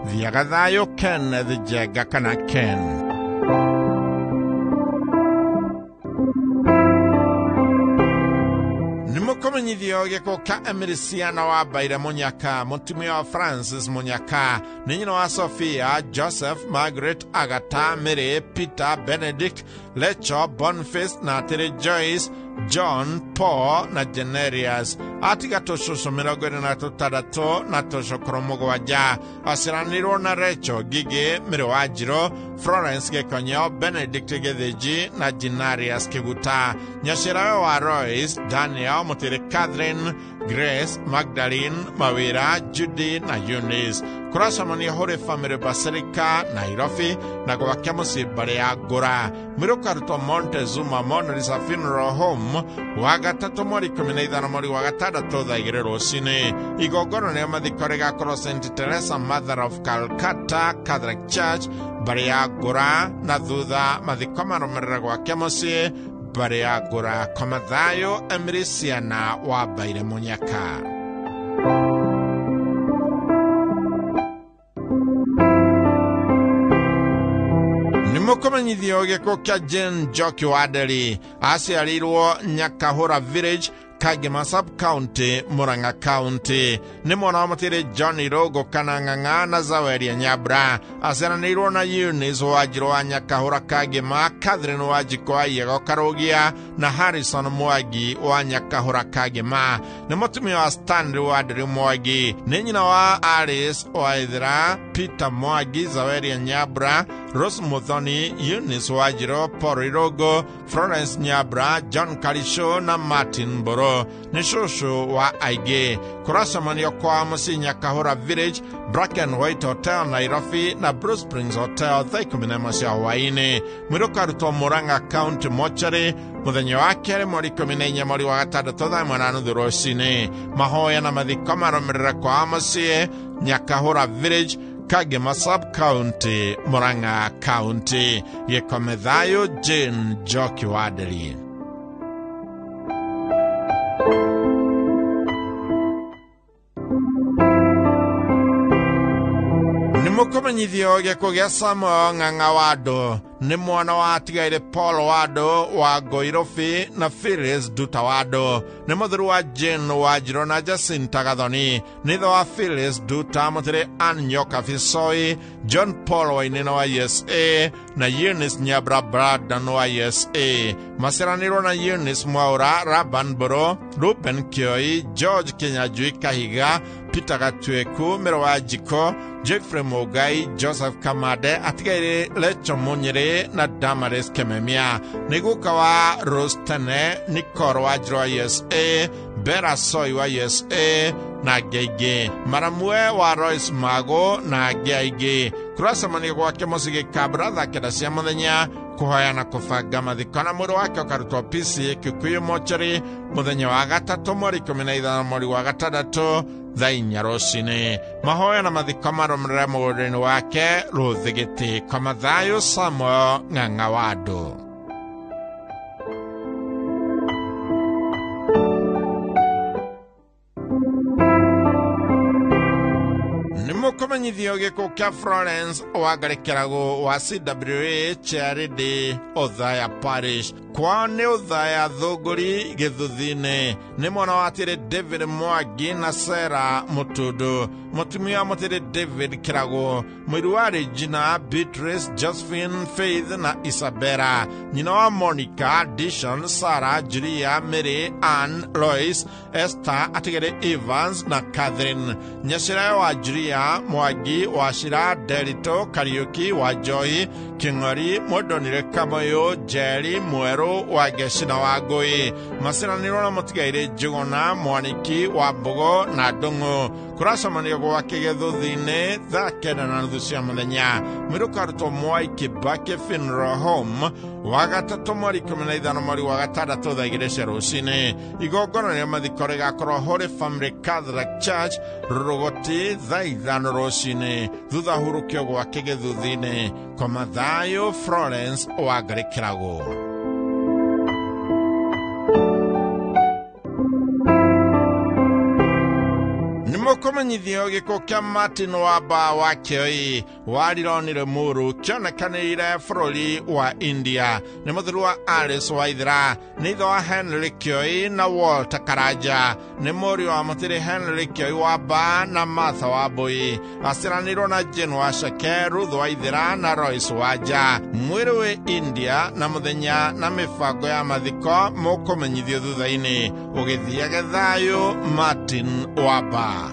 Viagathayo Ken the Jagakana Ken. Nimukomanyithio ko ka emirisiana wa baira Munyaka, Mutumia Francis Munyaka, Nino wa Sophia, Joseph, Margaret, Agatha, Mary, Peter, Benedict, Lecho, Boniface, Natiri, Joyce, John, Paul, na Generius. Atika tosho somilogwe na tutadato, na tosho kromogo waja. Asiraniro na Recho, Gige, Mirowajiro, Florence Gekonyo, Benedict Gedeji, na Generius Keguta. Nyashirawe wa Royce, Daniel, Mutire Catherine, Grace, Magdalene, Mawira, Judy, na Eunice. Kurasamani Holy Family Basilica, Nairobi, na Gwakemusi Barea Gora. Mirokaruto Montezuma Monolisa Funeral Home, Wagatatu Mori Kuminida Mori Wagatada Toda Igero Sine, Igogoro Nema the Korega Cross Saint Teresa, Mother of Calcutta, Catholic Church, Barea Gora, Naduda, Madikoma Romeragua Kemosi, Barea Gora, Comadayo, Emirisiana, Wabaire Munyaka. Nimukomanyithio giko kya Jen Joki Waderi asiarirwo Nyakahura Village, Kagema Sub-County, Muranga County. Nimona wamutire Johnny Rogo Kananganga na Zaweri Nyabra. Asiranirwo na Eunice Wajiro wa Nyakahura Kagema, Catherine Wajiko wa Yego Karogia, na Harrison Mwagi wa Nyakahura Kagema. Nimutumia wa Stanley Waderi Mwagi. Ninyina wa Alice Waithira, Peter Mwagi, Zaweri Nyabra, Rose Muthoni, Eunice Wajiro, Pori Rogo, Florence Nyabra, John Karisho na Martin Boro. Nishosho wa Aige. Kurasamani kwa Musi Nyakahura Village, Black and White Hotel Nairobi na Bruce Springs Hotel Thaikumine Hwaini. Mirokaruto Muranga County Mochari, Muthenyo wake Mori Kuminenya Mori Wagatada Toda Mwananu Durosine. Mahoya na madhikoma romerera kwa Musi Nyakahura Village, Kagema Sub-County, Muranga County. Yekomedhayo Jen Joki Waderi. Nimukomanyithio giko gya Samuel Ng'ang'a Wado, ni mwana wa tigaire Paul Wado wa Goirofi na Phyllis Duta Wado. Ni muthuri wa Jane Wajiro na Jacinta Gathoni. Nitho wa Phyllis Duta mutire Anyoka Fisoi, John Paul Wainina wa USA na Eunice Nyabra Bradan wa USA. Masiraniro na Eunice Mwaura, Raban Boro, Ruben Kioi, George Kenyajui Kahiga, Peter Gatweku, Mirowajiko, Jeffrey Mogai, Joseph Kamade, atigaire Lecho Munyere na Damaris Kememia. Niguka wa Rostene, Nikoro Wajiro wa USA, Bera Soy wa USA na Gege. Maramue wa Royce Mago na Gege. Kurasamani kwa Kemusige Kabra dhakeda siya muthenya kuhoya na kufaga mathikona mwiri wake ukarutwo PC Kikuyu Mochari muthenya wa gatatu mweri 15 mweri wa gatandatu thaa 4 rũcinĩ. Mahoya na mathiko marũmĩrĩre mũgũnda-inĩ wake Rũthigiti kwa Mathayo Samuel Ng'ang'a Wado. Nimukomanyithio giko kia Florence Wagarekerago wa CWA Charity Othaya Parish. Kwa ni Othaya Thũgũri Gĩthuthi-inĩ. Ni mwana watire David Mwangi na Sarah Mutudu. Mutumia mutire David Kirago. Mwiri wa Regina, Beatrice, Josephine, Faith na Isabella. Nyina wa Monica, Dishon, Sarah, Julia, Mary, Ann, Lois, Esther, atigere Evans na Catherine. Nyashira wa Julia Mwangi, Washira, Derito, Kariuki, Wajoi, King'ori, Modonire Kamoyo, Jerry, Mweru, Wageshina Wagoi. Masiraniro na mutigaire Jugona, Mwaniki, Wambogo na Dongo. Kurasamani wa Gĩthũthi-inĩ thaa 9:30 cia mũthenya. Mirukaruto Mwai Kibaki Funeral Home wa gatatu mweri 15 mweri wa gatandatu thaa 2 cia rũcinĩ. Igongona rĩa mathiko rĩgakorwo Holy Family Catholic Church Rũgũti thaa 5 rũcinĩ. Thutha hurũkio gwake Gĩthũthi-inĩ. Kwa Mathayo Florence Wagarekerago. Nimũkũmenyithio gĩkuũ kĩa Martin Wamba wa Kioi warironire mũru kĩonekanĩire bũrũri wa India. Nĩ mũthuri wa Alice Waithera, nĩ ithe wa Henry Kioi na Walter Karanja, nĩ mũriũ wa mũtiri Henry Kioi Wamba na Martha Wambui, aciaranĩirwo na Jane Waceke, Ruth Waithera na Royce Wanja. Mwĩrĩ wĩ India na mũthenya na mĩbango ya mathiko mũkũmenyithio thutha-inĩ. Ũgĩthiage thayũ, Martin Wamba.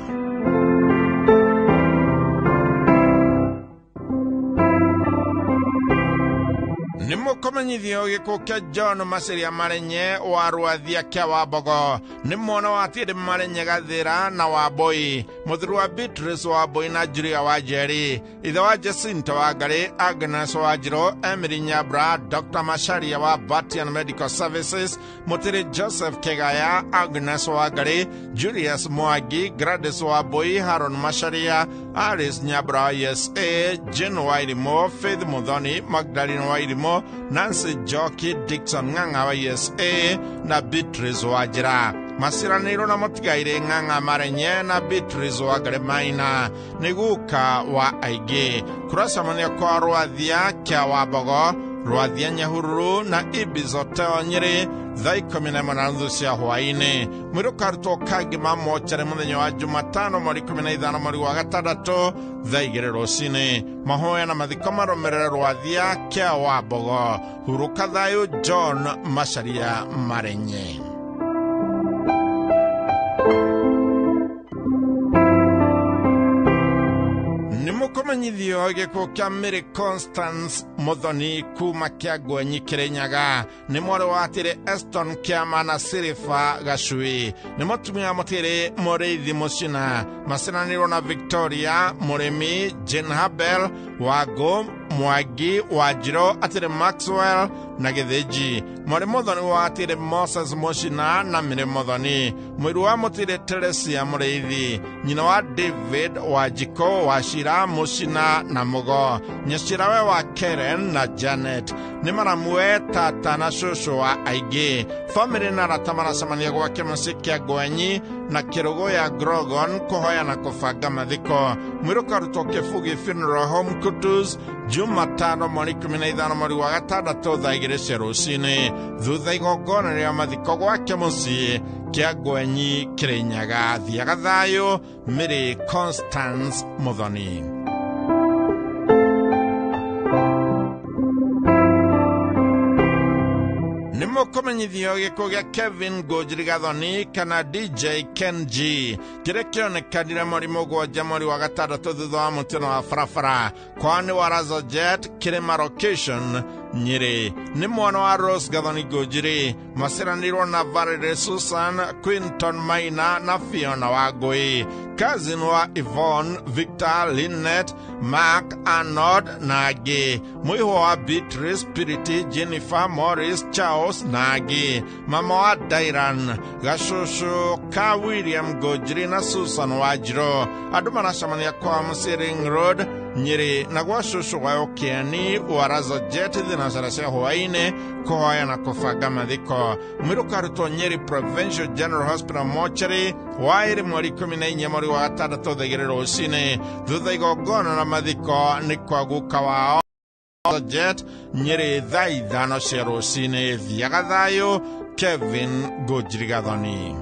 Nimũkũmenyithio gĩkuũ kĩa John Maciria Marenye wa Rwathia kĩa Wambogo, nĩ mwana wa Tĩri Marenye Gathĩra na Wambui, mũthuri wa Beatrice Wambui na Julia Wanjeri, ithe wa Jacinta Wangari, Agnes Wanjiru, Emily Nyabra, Dr. Macharia wa Batian Medical Services, mũtiri Joseph Kegaya, Agnes Wangari, Julius Mwangi, Gladys Wambui, Haron Macharia, Alice Nyabra wa USA, Jane Wairimo, Faith Muthoni, Magdalene Wairimo, Nancy Joki, Dixon Ng'ang'a wa USA na Beatrice Wajira. Maciaranĩirwo na mũtigairĩ Ng'ang'a Marenye na Beatrice Wangari Maina, nĩ guka wa aingĩ. Kũracemania kwa Rwathia kĩa Wambogo, Rwathia Nyahururu na Ibis Hotel Nyeri thaa 11:30 cia hwaĩ-inĩ. Mwĩrĩ ũkarutwo Kangima mochare mũthenya wa Jumatano mweri 15 mweri wa gatandatũ thaa 2 rũcinĩ. Mahoya na mathiko marũmĩrĩre Rwathia kĩa Wambogo. Hurũka thayũ, John Macharia Marenye. Nimũkũmenyithio gĩkuũ kĩa Mary Constance Muthoni kuma Kĩangwenyi Kĩrĩnyaga, nĩ mwarĩ wa Tĩri Eston Kĩama na Sirifa Gacui, nĩ mũtumia mũtĩri Mũrĩithi Mũcina, maciaranĩirwo na Victoria Mũrĩmi, Jane Habel, Wangũ Mwangi, Wanjiru, Atĩrĩ Maxwell na Gĩthĩnji. Mwarĩ Muthoni wa Tĩri Moses Mũcina na Mĩrĩ Muthoni, mũiru wa mũtĩri Teresia Mũrĩithi, nyina wa David Wanjiko, Wachira Mũcina na Mũgo, nyacirawe wa Karen na Janet. Nĩ maramue tata na cũcũ wa aingĩ. Famĩlĩ na arata maracemania gwake mũciĩ Kĩangwenyi na Kĩrũgũ ya Grogon kũhoya na kũbanga mathiko. Mwĩrĩ ũkarutwo Kĩbugi Funeral Home Kutus Jumatano mweri 15 mweri wa gatandatũ thaa 2 cia rũcinĩ, thutha igongona rĩa mathiko gwake mũciĩ Kĩangwenyi Kĩrĩnyaga. Thiaga thayũ, Mary Constance Muthoni. Nimũkũmenyithio gĩkuũ gĩa Kevin Gojiri Gathoni kana DJ Kenji, kĩrĩa kĩonekanire mweri 7 mweri wa gatandatũ thutha wa mũtino wa barabara kwani wa Razojet Kĩrĩma Location Nyeri. Nĩ mwana wa Rose Gathoni Gojiri, maciaranĩirwo na Valerie Susan, Quinton Maina na Fiona Wangui, cousin wa Yvonne, Victor, Lynette, Mark, Arnold na angĩ. Mũihwo wa Beatrice, Purity, Jennifer, Morris, Charles na angĩ. Mama wa Dairan, gacũcũ ka William Gojiri na Susan Wanjiru. Andũ maracemania kwa mũciĩ Ring Road Nyeri na gwa cũcũ wa Ũkĩani wa Razojet thinacara cia hwaĩ-inĩ kũhoya na kũbanga mathiko. Mwĩrĩ ũkarutwo Nyeri Provincial General Hospital Mortuary waĩrĩ mweri 14 mweri wa gatandatũ thaa 2 rũcinĩ, thutha igongona na mathiko nĩ kwa guka wao Razojet Nyeri thaa 5 cia rũcinĩ. Thiaga thayũ, Kevin Gojiri Gathoni.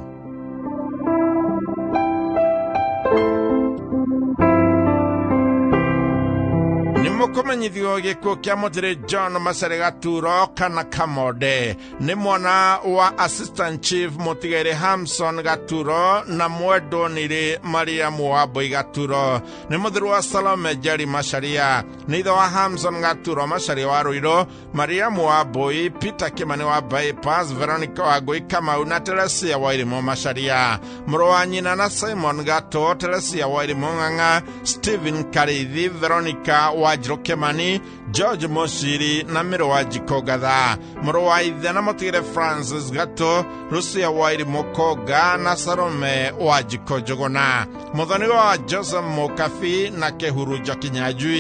Nimũkũmenyithio gĩkuũ kĩa mũtĩri John Macharia Gaturo kana Kamode, nĩ mwana wa Assistant Chief mũtigairĩ Hamson Gaturo na mwendwo nĩrĩ Mariam Wambui Gaturo. Nĩ mũthuri wa Salome Jerry Macharia, nĩ ithe wa Hamson Gaturo Macharia wa Ruiru, Mariam Wambui, Peter Kimani wa Bypass, Veronica Wangui Kamau na Teresia Wairimu Macharia. Mũrũ wa nyina na Simon Gato, Teresia Wairimu Ng'ang'a, Stephen Karithi, Veronica Wanjiru Kimani, George Moshiri na Mĩrĩ wa Njiko Gatha. Mũrũ wa ithe na mũtigĩrĩ Francis Gato, Rusia Wairimu Koga na Salome wa Njiko Njũgũna. Mũthoni wa Joseph Mũkabi na Kĩhuru Njoki Nyanjui.